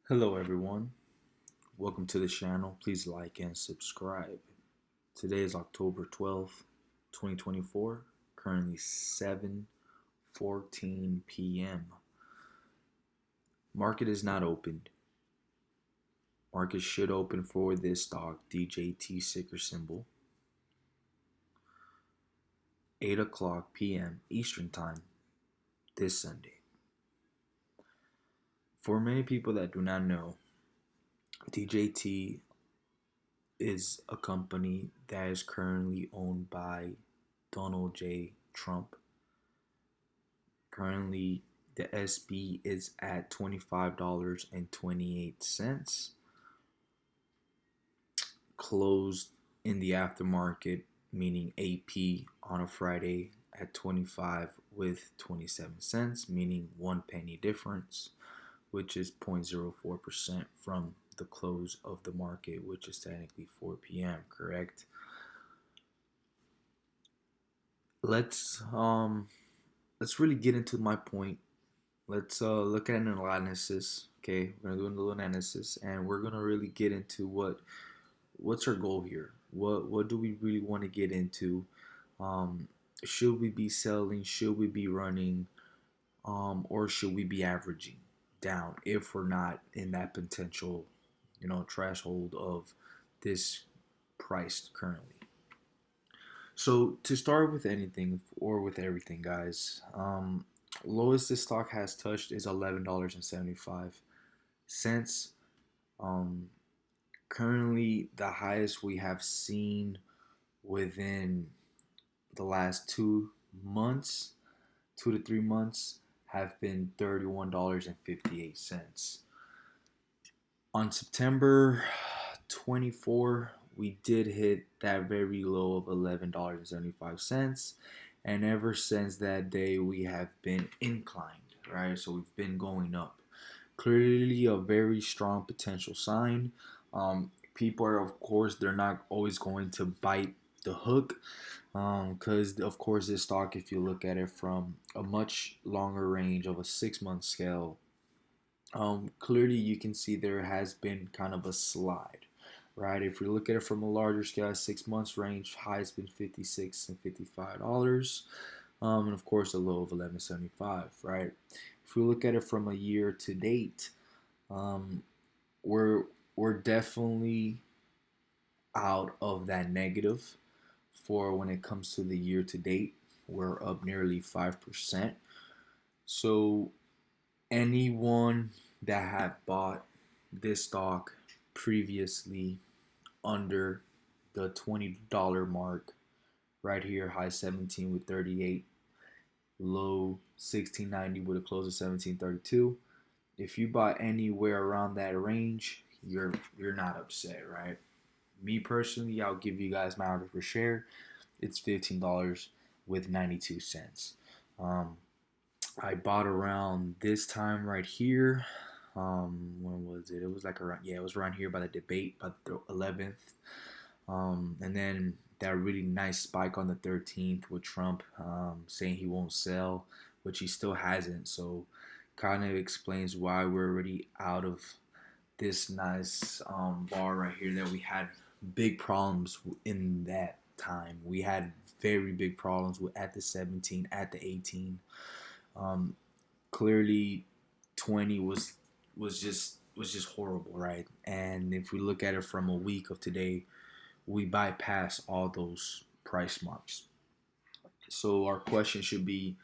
Hello everyone, welcome to the channel. Please like and subscribe. Today is October 12th, 2024, currently 7:14 p.m. Market is not opened. Market should open for this stock, DJT ticker symbol, 8 o'clock p.m. Eastern Time this Sunday. For many people that do not know, DJT is a company that is currently owned by Donald J. Trump. Currently, the SB is at $25.28, closed in the aftermarket, meaning AP on a Friday at 25 with 27 cents, meaning 1 penny difference, which is 0.04% from the close of the market, which is technically 4 p.m., correct? Let's really get into my point. Let's look at an analysis. Okay, we're gonna do a little analysis, and we're gonna really get into what's our goal here. What do we really want to get into? Um, should we be selling? Should we be running? Or should we be averaging down if we're not in that potential, threshold of this price currently? So to start with anything or with everything, guys, lowest this stock has touched is $11.75. Um, Currently, the highest we have seen within the last 2 months, 2 to 3 months, have been $31.58. On September 24, we did hit that very low of $11.75. And ever since that day, we have been inclined, right? So we've been going up. Clearly, a very strong potential sign. People are, of course, they're not always going to bite the hook because, of course, this stock, if you look at it from a much longer range of a 6 month scale, clearly you can see there has been kind of a slide, right? If we look at it from a larger scale, 6 months range, high has been $56 and $55, and of course a low of $11.75, right? If we look at it from a year to date, um, we're definitely out of that negative for when it comes to the year to date. We're up nearly 5%. So anyone that had bought this stock previously under the $20 mark, right here, high 17 with 38, low 1690 with a close of 1732. If you bought anywhere around that range, you're not upset, right? Me personally, I'll give you guys my average per share. It's $15 with 92 cents. I bought around this time right here. When was it? It was like around, it was around here by the debate, by the 11th. And then that really nice spike on the 13th with Trump saying he won't sell, which he still hasn't. So kind of explains why we're already out of this nice bar right here that we had big problems in that time. We had very big problems at the 17, at the 18. Clearly, 20 was just horrible, right? And if we look at it from a week of today, we bypass all those price marks. So our question should be,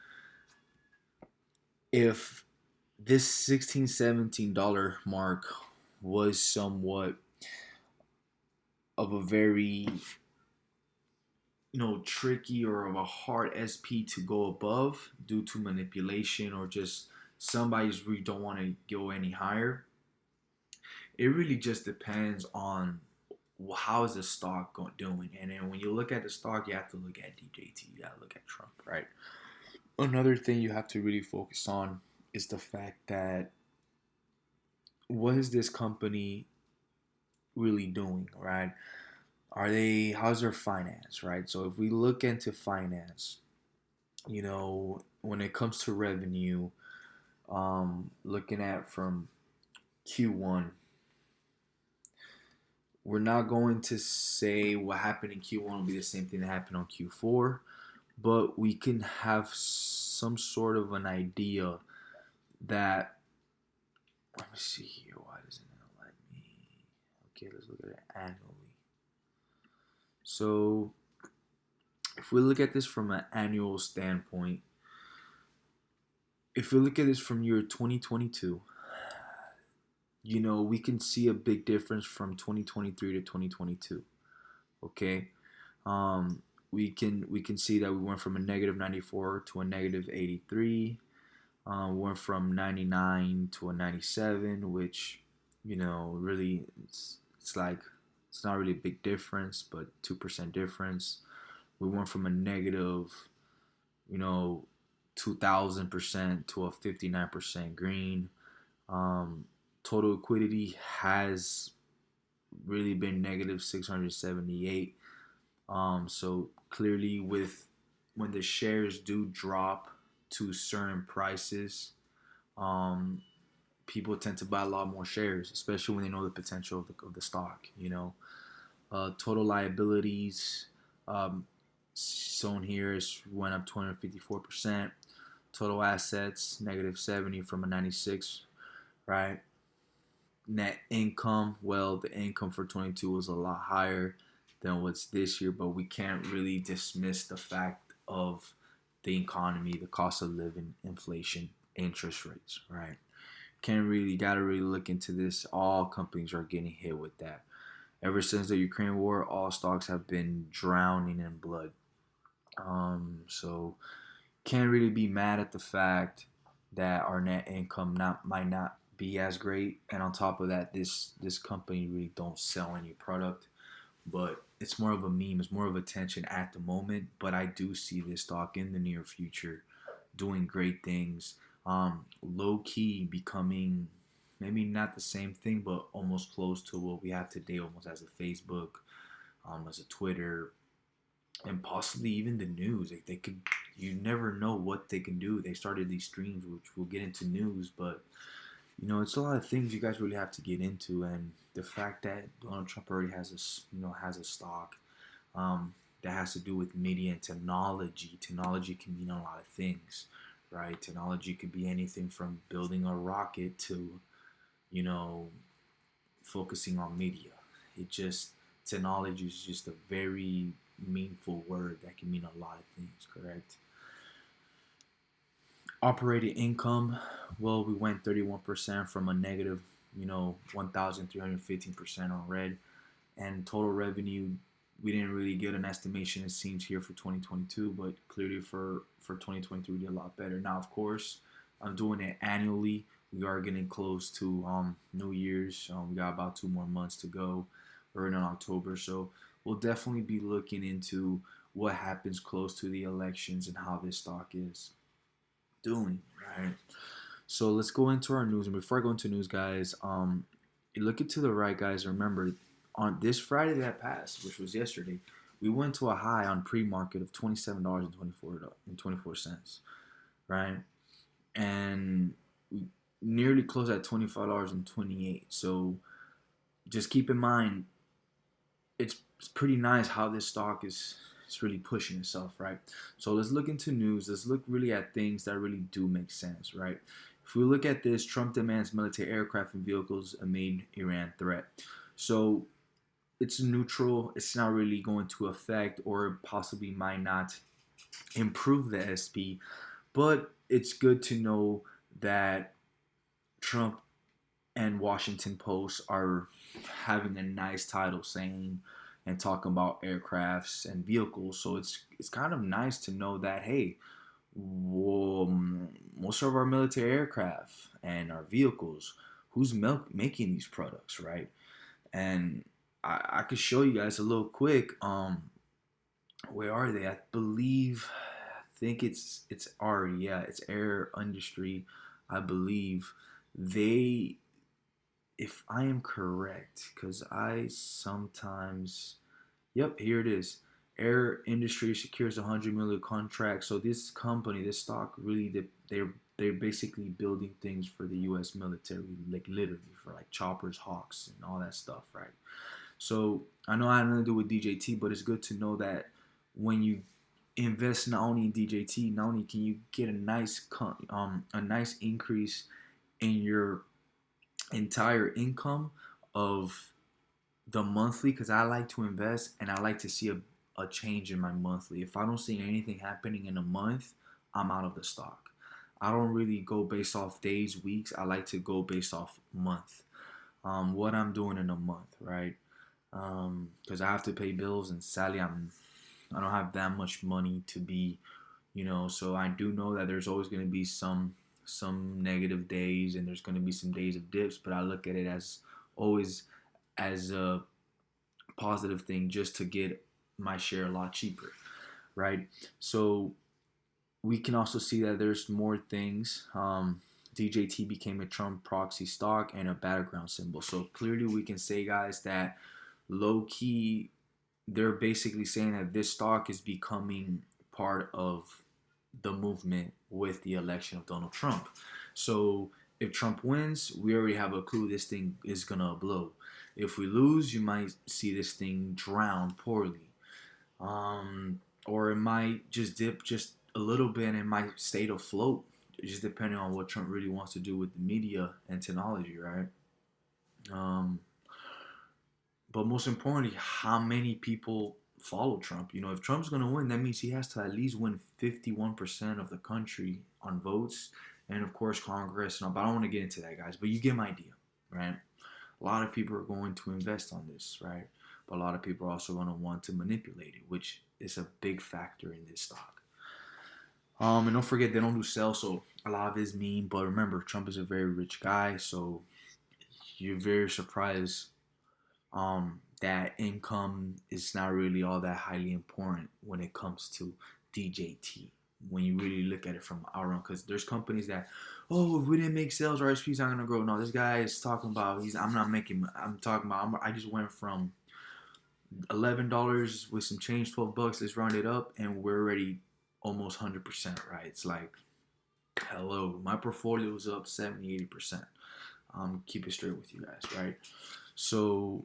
if this $16-17 mark was somewhat of a very tricky or of a hard SP to go above due to manipulation, or just somebody's really don't want to go any higher, it really just depends on how is the stock doing. And then when you look at the stock, you have to look at DJT, you got to look at Trump, right? Another thing you have to really focus on is the fact that what is this company really doing, right? How's their finance, right? So if we look into finance, when it comes to revenue, looking at from Q1. We're not going to say what happened in Q1 will be the same thing that happened on Q4, but we can have some sort of an idea that. Let me see here. Why doesn't it let me? Okay, let's look at it annually. So, if we look at this from an annual standpoint, if we look at this from year 2022, we can see a big difference from 2023 to 2022. Okay, um, we can see that we went from a negative 94 to a negative 83. Went from 99 to a 97, which really it's like it's not really a big difference, but 2% difference. We went from a negative, you know, 2,000% to a 59% green. Um, Total liquidity has really been negative 678. So clearly, with when the shares do drop to certain prices, um, people tend to buy a lot more shares, especially when they know the potential of the stock. Total liabilities shown here is went up 254%. Total assets negative 70 from a 96, right? Net income, well, the income for 22 was a lot higher than what's this year, but we can't really dismiss the fact of the economy, the cost of living, inflation, interest rates, right? Can't really, gotta really look into this. All companies are getting hit with that. Ever since the Ukraine war, all stocks have been drowning in blood. So can't really be mad at the fact that our net income might not be as great. And on top of that, this company really don't sell any product, but it's more of a meme. It's more of attention at the moment. But I do see this stock in the near future doing great things. Low key becoming maybe not the same thing, but almost close to what we have today, almost as a Facebook, as a Twitter, and possibly even the news. Like they could, you never know what they can do. They started these streams, which we'll get into news, but it's a lot of things you guys really have to get into, and the fact that Donald Trump already has a stock that has to do with media and technology. Technology can mean a lot of things, right? Technology could be anything from building a rocket to, focusing on media. It just Technology is just a very meaningful word that can mean a lot of things, correct? Operating income, well, we went 31% from a negative, 1,315% on red. And total revenue, we didn't really get an estimation, it seems, here for 2022, but clearly for 2023, we did a lot better. Now, of course, I'm doing it annually. We are getting close to New Year's. We got about 2 more months to go. We're in October, so we'll definitely be looking into what happens close to the elections and how this stock is doing, right? So let's go into our news. And before I go into news, guys, you look to the right, guys. Remember, on this Friday that passed, which was yesterday, we went to a high on pre-market of $27.24, right? And we nearly closed at $25.28. So just keep in mind, it's pretty nice how this stock is really pushing itself, right? So let's look into news. Let's look really at things that really do make sense, right? If we look at this, Trump demands military aircraft and vehicles amid Iran threat. So it's neutral. It's not really going to affect or possibly might not improve the SP, but it's good to know that Trump and Washington Post are having a nice title saying and talking about aircrafts and vehicles. So it's kind of nice to know that, hey, well, most of our military aircraft and our vehicles, who's making these products, right? And I could show you guys a little quick. Where are they? I think it's ARI. Yeah, it's Air Industry. I believe they, if I am correct, because I sometimes, yep, here it is. Air Industry secures a $100 million contract. So this company, this stock, really they're they're basically building things for the U.S. military, like literally for like choppers, hawks, and all that stuff, right? So I know I have nothing to do with DJT, but it's good to know that when you invest not only in DJT, not only can you get a nice increase in your entire income of the monthly, because I like to invest and I like to see a change in my monthly. If I don't see anything happening in a month, I'm out of the stock. I don't really go based off days, weeks. I like to go based off month. What I'm doing in a month, right? Because I have to pay bills, and sadly, I don't have that much money to be, So I do know that there's always going to be some negative days, and there's going to be some days of dips. But I look at it as always as a positive thing, just to get my share a lot cheaper, right? So we can also see that there's more things. DJT became a Trump proxy stock and a battleground symbol. So clearly we can say, guys, that low key, they're basically saying that this stock is becoming part of the movement with the election of Donald Trump. So if Trump wins, we already have a clue this thing is gonna blow. If we lose, you might see this thing drown poorly. Or it might just dip just a little bit and it might stay afloat, just depending on what Trump really wants to do with the media and technology, right? Um, but most importantly, how many people follow Trump? If Trump's going to win, that means he has to at least win 51% of the country on votes, and of course Congress and all. But I don't want to get into that, guys. But you get my idea, right? A lot of people are going to invest on this, right? But a lot of people are also going to want to manipulate it, which is a big factor in this stock. And don't forget, they don't do sell, so a lot of it is mean. But remember, Trump is a very rich guy, so you're very surprised that income is not really all that highly important when it comes to DJT. When you really look at it from our own, because there's companies that, oh, if we didn't make sales, our SP's not gonna grow. No, this guy is talking about I'm talking about. I just went from $11 with some change, $12. Let's round it up, and we're already almost 100%. Right? It's like, hello, my portfolio is up 70-80%. Keep it straight with you guys, right? So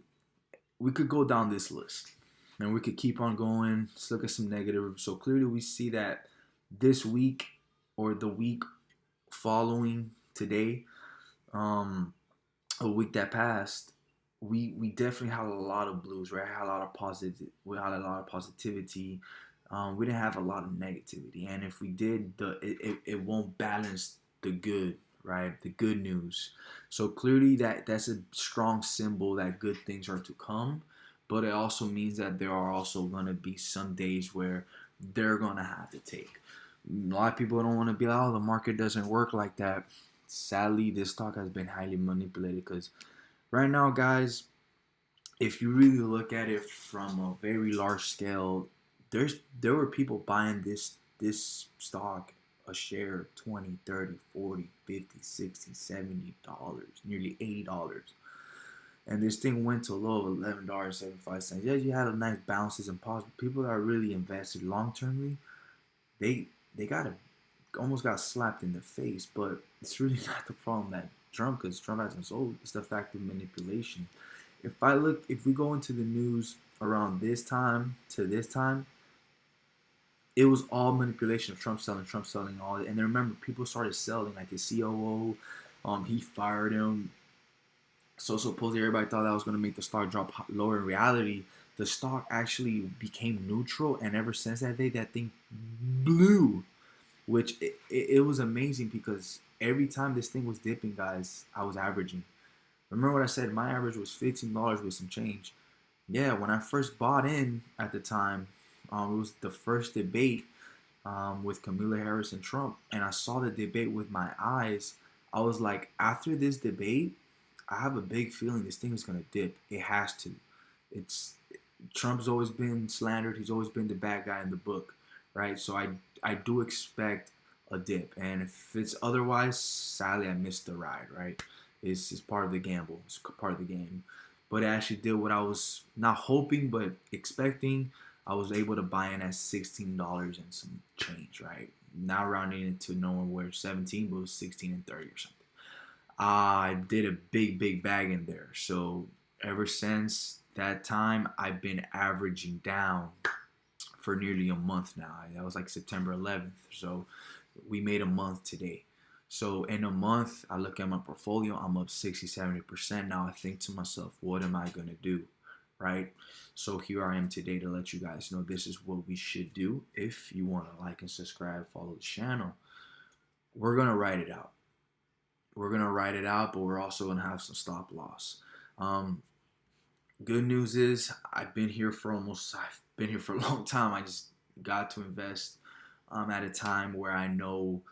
we could go down this list, and we could keep on going. Let's look at some negative. So clearly, we see that this week or the week following today, a week that passed, we definitely had a lot of blues, right? Had a lot of positive. We had a lot of positivity. We didn't have a lot of negativity, and if we did, it won't balance the good, right? The good news. So clearly, that's a strong symbol that good things are to come. But it also means that there are also gonna be some days where they're gonna have to take. A lot of people don't want to be like, oh, the market doesn't work like that. Sadly, this stock has been highly manipulated, because right now, guys, if you really look at it from a very large scale, there were people buying this stock a share 20, 30, 40, 50, 60, $70, nearly $80. And this thing went to a low of $11.75. Yeah, you had a nice bounces and pauses. People that are really invested long termly, they almost got slapped in the face. But it's really not the problem that Trump, because Trump hasn't sold. It's the fact of manipulation. If we go into the news around this time to this time, it was all manipulation of Trump selling all. And then remember, people started selling, like his COO, he fired him. So supposedly everybody thought that was going to make the stock drop lower. In reality, the stock actually became neutral, and ever since that day, that thing blew. Which it was amazing, because every time this thing was dipping, guys, I was averaging. Remember what I said? My average was $15 with some change. Yeah, when I first bought in at the time, it was the first debate with Kamala Harris and Trump, and I saw the debate with my eyes. I was like, after this debate, I have a big feeling this thing is gonna dip. It has to. It's Trump's always been slandered. He's always been the bad guy in the book, right? So I do expect a dip, and if it's otherwise, sadly I missed the ride, right? It's part of the gamble. It's part of the game. But it actually did what I was not hoping but expecting. I was able to buy in at $16 and some change, right? now rounding it to nowhere 17, but it was 16 and 30 or something. I did a big bag in there. So ever since that time, I've been averaging down for nearly a month now. That was like September 11th. So we made a month today. So in a month, I look at my portfolio, I'm up 60-70%. Now I think to myself, what am I going to do? Right? So here I am today to let you guys know this is what we should do. If you want to like and subscribe, follow the channel, we're going to write it out. We're going to write it out, but we're also going to have some stop loss. Good news is I've been here for a long time. I just got to invest at a time where I know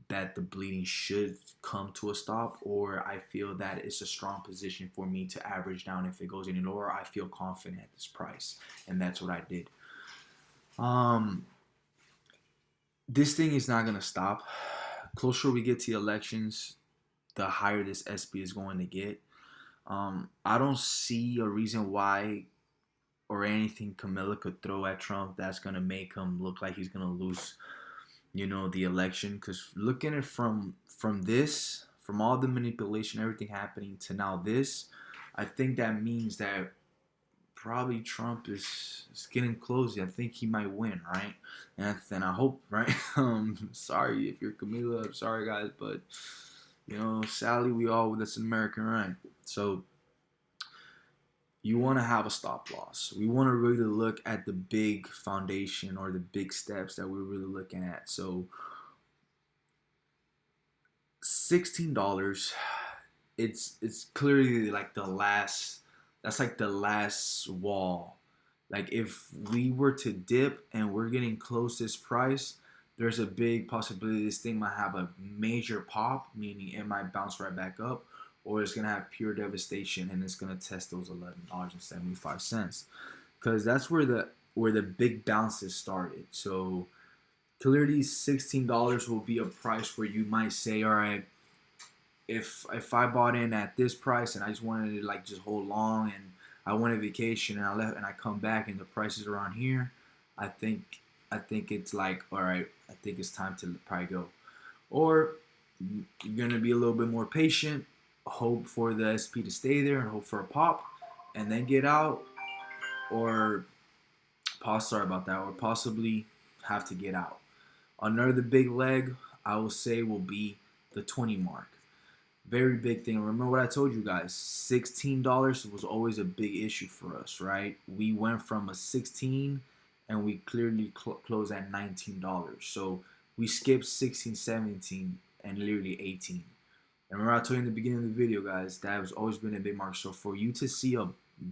that the bleeding should come to a stop, or I feel that it's a strong position for me to average down. If it goes any lower, I feel confident at this price, and that's what I did. This thing is not going to stop. Closer we get to the elections, the higher this SP is going to get. I don't see a reason why or anything Camilla could throw at Trump that's going to make him look like he's going to lose, the election. Because looking at from all the manipulation, everything happening to now this, I think that means that probably Trump is getting close. I think he might win, right? And I hope, right? Sorry if you're Camilla. I'm sorry, guys, but sadly, that's an American right. So you want to have a stop loss. We want to really look at the big foundation or the big steps that we're really looking at. So $16, it's clearly like the last. That's like the last wall. Like if we were to dip and we're getting close to this price, there's a big possibility this thing might have a major pop, meaning it might bounce right back up, or it's going to have pure devastation and it's going to test those $11.75, because that's where the big bounces started. So clearly $16 will be a price where you might say, all right, if I bought in at this price and I just wanted to just hold long and I went on vacation and I come back and the price is around here, I think it's like, all right, I think it's time to probably go. Or you're going to be a little bit more patient, hope for the SP to stay there and hope for a pop and then get out, or possibly have to get out. Another big leg, I will say, will be the 20 mark. Very big thing. Remember what I told you guys, $16 was always a big issue for us, right? We went from a 16 and we clearly closed at $19. So we skipped 16, 17, and literally 18. And remember I told you in the beginning of the video, guys, that has always been a big mark. So for you to see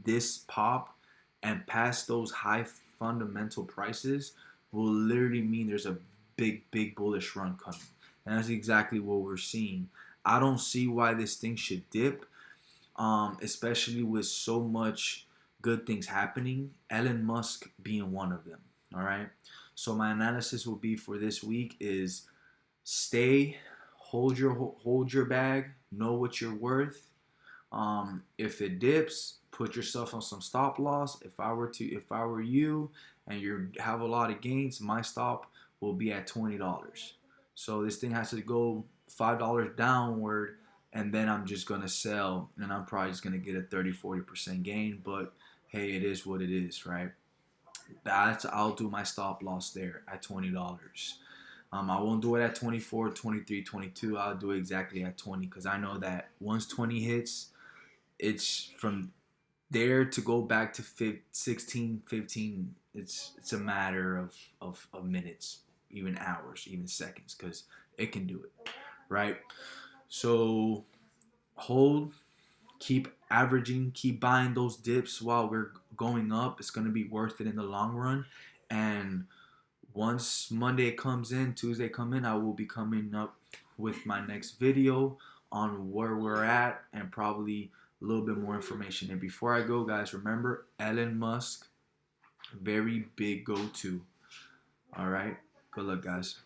this pop and pass those high fundamental prices will literally mean there's a big bullish run coming. And that's exactly what we're seeing. I don't see why this thing should dip, especially with so much good things happening, Elon Musk being one of them. All right. So my analysis will be for this week is hold your bag, know what you're worth. If it dips, put yourself on some stop loss. If I were you and you have a lot of gains, my stop will be at $20. So this thing has to go $5 downward, and then I'm just gonna sell, and I'm probably just gonna get a 30-40% gain. But hey, it is what it is, right? I'll do my stop loss there at $20. I won't do it at 24, 23, 22. I'll do it exactly at 20, because I know that once 20 hits, it's from there to go back to 16, 15. It's a matter of minutes, even hours, even seconds, because it can do it. Right? So hold, keep averaging, keep buying those dips while we're going up. It's going to be worth it in the long run. And once Monday comes in, Tuesday come in, I will be coming up with my next video on where we're at and probably a little bit more information. And before I go, guys, remember Elon Musk, very big go-to. All right? Good luck, guys.